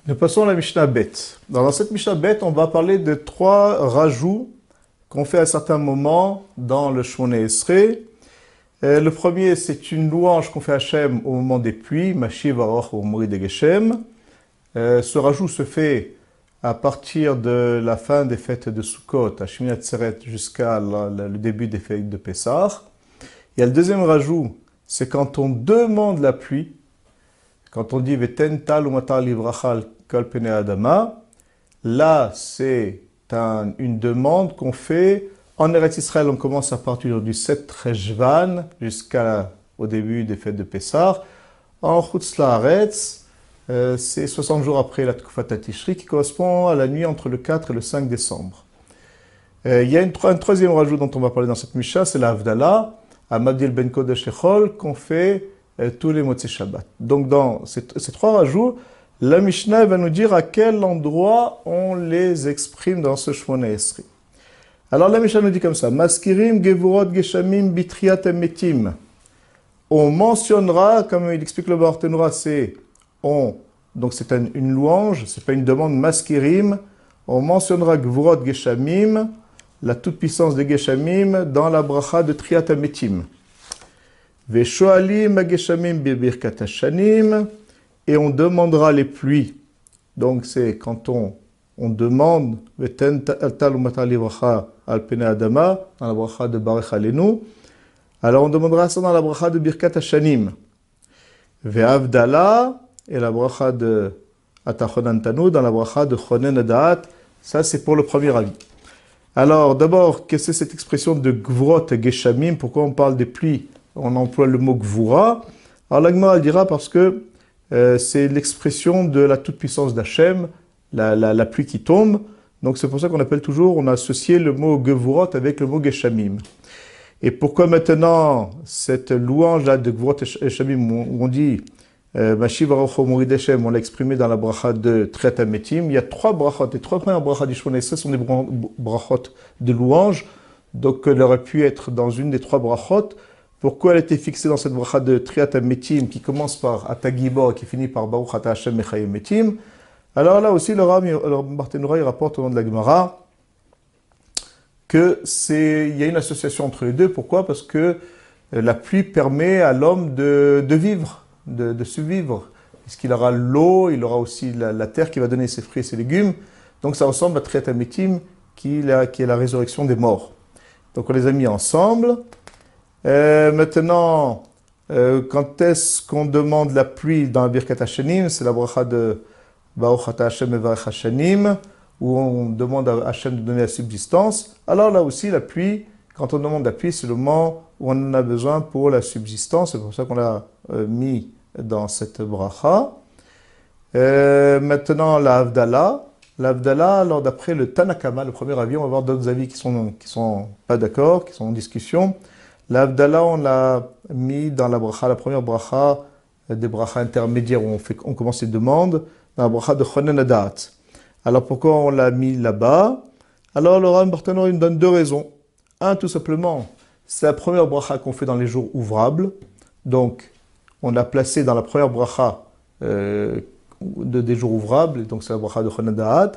Nous passons à la Mishnah Bet. Dans cette Mishnah Bet, on va parler de trois rajouts qu'on fait à certains moments dans le Shmoneh Esrei. Le premier, c'est une louange qu'on fait à Hachem au moment des pluies, Mashiv Aroch Omri de Geshem. Ce rajout se fait à partir de la fin des fêtes de Sukkot, à Shmini Atzeret, jusqu'à le début des fêtes de Pessah. Il y a le deuxième rajout, c'est quand on demande la pluie, quand on dit Veten tal umatar livrachal kol pene adama, là c'est une demande qu'on fait en Eretz Israël. On commence à partir du 7 Rejvan jusqu'au début des fêtes de Pessah. En Chutz La'aretz, c'est 60 jours après la Tkufat HaTishri qui correspond à la nuit entre le 4 et le 5 décembre. Il y a un troisième rajout dont on va parler dans cette Misha, c'est la Havdalah, à Mabdil Ben Kodesh Echol, qu'on fait tous les Motzei Shabbat. Donc dans ces trois rajouts, la Mishnah va nous dire à quel endroit on les exprime dans ce Shmoneh Esrei. Alors la Mishnah nous dit comme ça, Maskirim Gevurot Geshamim Bitriat Emetim. On mentionnera, comme il explique le Barthénoura, donc c'est une louange, c'est pas une demande, Maskirim, on mentionnera Gevurot Geshamim, la toute-puissance des Geshamim, dans la bracha de Triat Emetim. Veshoalim Geshamim Bibirkat Hashanim, et on demandera les pluies. Donc c'est quand on demande Veten tal umatar livracha al pene adama, dans la bracha de Barech Alenu. Alors on demandera ça dans la bracha de Birkat Hashanim. Ve'avdala, et la bracha de Atachonantanu, dans la bracha de Chonen Adaat. Ça c'est pour le premier avis. Alors d'abord, qu'est-ce que c'est cette expression de Gvrot Geshamim? Pourquoi on parle des pluies? On emploie le mot Gvura. Alors la Gemara dira parce que c'est l'expression de la toute-puissance d'Hachem, la pluie qui tombe. Donc c'est pour ça qu'on appelle toujours, on a associé le mot Gevurot avec le mot Geshamim. Et pourquoi maintenant cette louange-là de Gevurot et Geshamim, où on dit Mashiv Aroch Omri de Geshem, on l'a exprimé dans la bracha de Triat Ametim. Il y a trois brachot, les trois premières brachas du Shmoneh Esrei sont des brachot de louange, donc elle aurait pu être dans une des trois brachot. Pourquoi elle a été fixée dans cette bracha de Triat Ametim qui commence par Atagibor et qui finit par Baruch Ata Hashem Mechayim Metim? Alors là aussi, le Barthénoura rapporte au nom de la Gemara qu'il y a une association entre les deux. Pourquoi? Parce que la pluie permet à l'homme de vivre, de survivre. Puisqu'il aura l'eau, il aura aussi la terre qui va donner ses fruits et ses légumes. Donc ça ressemble à Triat Ametim qui est la résurrection des morts. Donc on les a mis ensemble. Maintenant, quand est-ce qu'on demande la pluie dans la Birkat Hashanim? C'est la bracha de Baruch Ata Hashem Mevarech Hashanim, où on demande à Hashem de donner la subsistance. Alors là aussi, la pluie, quand on demande la pluie, c'est le moment où on en a besoin pour la subsistance. C'est pour ça qu'on l'a mis dans cette bracha. Maintenant, la Havdalah. La Havdalah, alors d'après le Tanakama, le premier avis, on va voir d'autres avis qui sont pas d'accord, qui sont en discussion. La Havdalah, on l'a mis dans la bracha, la première bracha, des brachas intermédiaires où on commence les demandes, dans la bracha de Chonen Adaat. Alors pourquoi on l'a mis là-bas? Alors le Rav Barthénoura nous donne deux raisons. Un, tout simplement, c'est la première bracha qu'on fait dans les jours ouvrables. Donc, on l'a placé dans la première bracha des jours ouvrables, donc c'est la bracha de Chonen Adaat.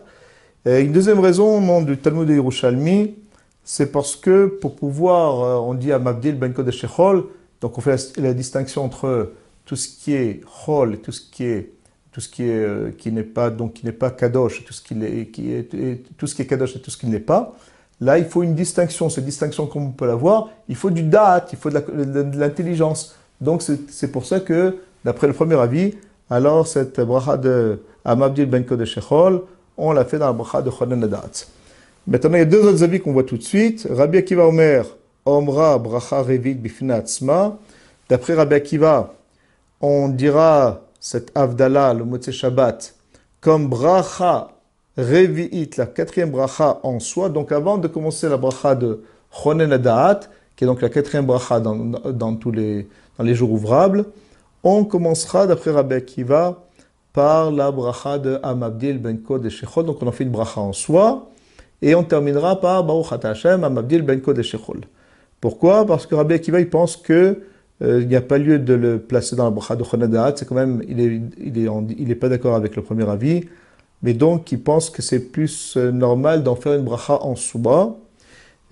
Une deuxième raison, au nom du Talmud de Yerushalmi, c'est parce que pour pouvoir, on dit à Mabdil Ben Kodesh Echol, donc on fait la distinction entre tout ce qui est Chol et tout ce qui n'est pas Kadosh, tout ce qui est Kadosh et tout ce qui ne l'est pas. Là, il faut une distinction. Cette distinction, comme on peut l'avoir, il faut du Da'at, il faut de l'intelligence. Donc c'est pour ça que, d'après le premier avis, alors cette bracha de Mabdil Ben Kodesh Echol, on l'a fait dans la bracha de Chonen Adaat. Maintenant, il y a deux autres avis qu'on voit tout de suite. Rabbi Akiva Omer, Omra bracha revit bifna atzma. D'après Rabbi Akiva, on dira cette Havdalah, le Motzei Shabbat, comme bracha revi'it, la quatrième bracha en soi. Donc avant de commencer la bracha de Chonen Adaat, qui est donc la quatrième bracha dans les jours ouvrables, on commencera, d'après Rabbi Akiva, par la bracha de Amabdil Ben Kodesh Echol. Donc on en fait une bracha en soi. Et on terminera par Baruch Ata Hashem Amabdil Ben Kodesh Echol. Pourquoi? Parce que Rabbi Akiva il pense que il n'y a pas lieu de le placer dans la bracha de Chonedat, c'est quand même, il est pas d'accord avec le premier avis, mais donc il pense que c'est plus normal d'en faire une bracha en Souba.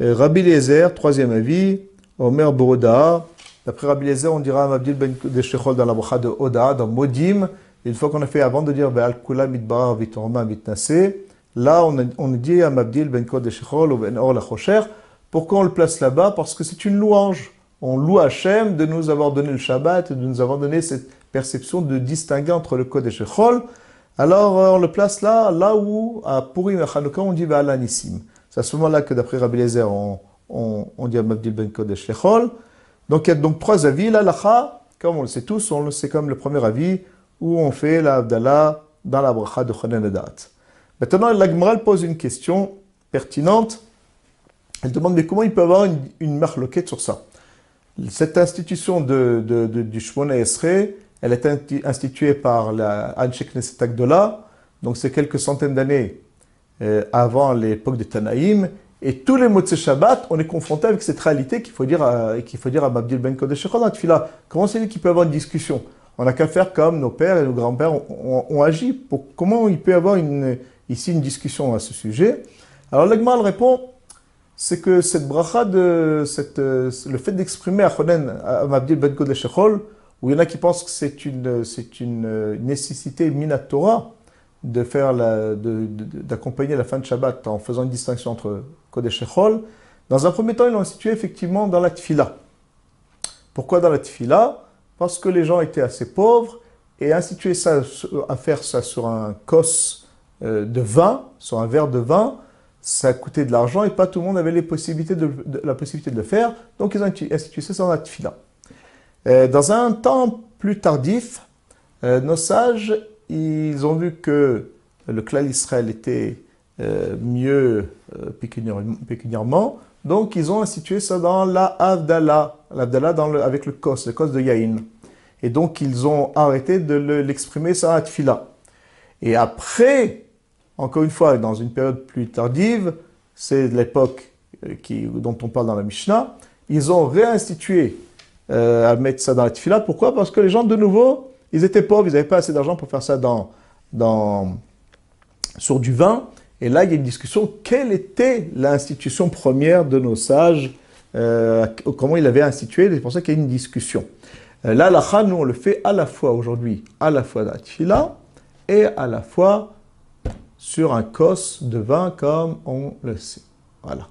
Rabbi Eliezer, troisième avis, Omer Boroda. D'après Rabbi Eliezer, on dira Mabdil ben de Shechol dans la bracha de Oda, dans Modim. Une fois qu'on a fait, avant de dire Be'al Kula Mitbarar Vitorma Mitnase, là on dit à Mabdil ben de Shechol ou ben Or la Chocher. Pourquoi on le place là-bas? Parce que c'est une louange. On loue Hachem de nous avoir donné le Shabbat, de nous avoir donné cette perception de distinguer entre le Code et Shechol. Alors on le place là où à Purim et Chanukah on dit Be'al Anissim. C'est à ce moment-là que d'après Rabbi Eliezer, on dit à Mabdil ben Kodesh Lechol. Donc il y a donc trois avis. L'Halacha, comme on le sait tous, on le sait comme le premier avis, où on fait la Havdalah dans la bracha de Chonen Edat. Maintenant, la Gemara pose une question pertinente. Elle demande, mais comment il peut y avoir une marloquette sur ça? Cette institution du Shmona Esrei, elle est instituée par la Anshe Knesset Agdola, donc c'est quelques centaines d'années avant l'époque de Tanaïm, et tous les Motzei Shabbat, on est confronté avec cette réalité qu'il faut dire à Mabdil ben Kodesh Echol dans la Tfila. Comment c'est qu'il peut y avoir une discussion? On n'a qu'à faire comme nos pères et nos grands-pères ont agi. Comment il peut y avoir ici une discussion à ce sujet? Alors l'Agma répond, c'est que cette bracha, le fait d'exprimer à Chonen, à Mabdil ben Kodesh Echol, où il y en a qui pensent que c'est une nécessité minatora, d'accompagner la fin de Shabbat en faisant une distinction entre Kodesh et Chol. Dans un premier temps, ils l'ont institué effectivement dans la Tfila. Pourquoi dans la Tfila? Parce que les gens étaient assez pauvres et instituer ça, à faire ça sur un kos de vin, sur un verre de vin, ça coûtait de l'argent et pas tout le monde avait la possibilité de le faire. Donc ils ont institué ça dans la Tfila. Dans un temps plus tardif, nos sages ils ont vu que le Klal Israël était mieux pécuniairement, donc ils ont institué ça dans la Havdalah, avec le kos de Yahin. Et donc ils ont arrêté de l'exprimer ça à Tfila. Et après, encore une fois, dans une période plus tardive, c'est l'époque dont on parle dans la Mishnah, ils ont réinstitué à mettre ça dans la Tfila. Pourquoi? Parce que les gens, de nouveau, ils étaient pauvres, ils n'avaient pas assez d'argent pour faire ça sur du vin. Et là, il y a une discussion. Quelle était l'institution première de nos sages? Comment ils l'avaient institué? C'est pour ça qu'il y a une discussion. Là, l'Alacha, nous, on le fait à la fois aujourd'hui, à la fois dans la Tfila et à la fois sur un kos de vin, comme on le sait. Voilà.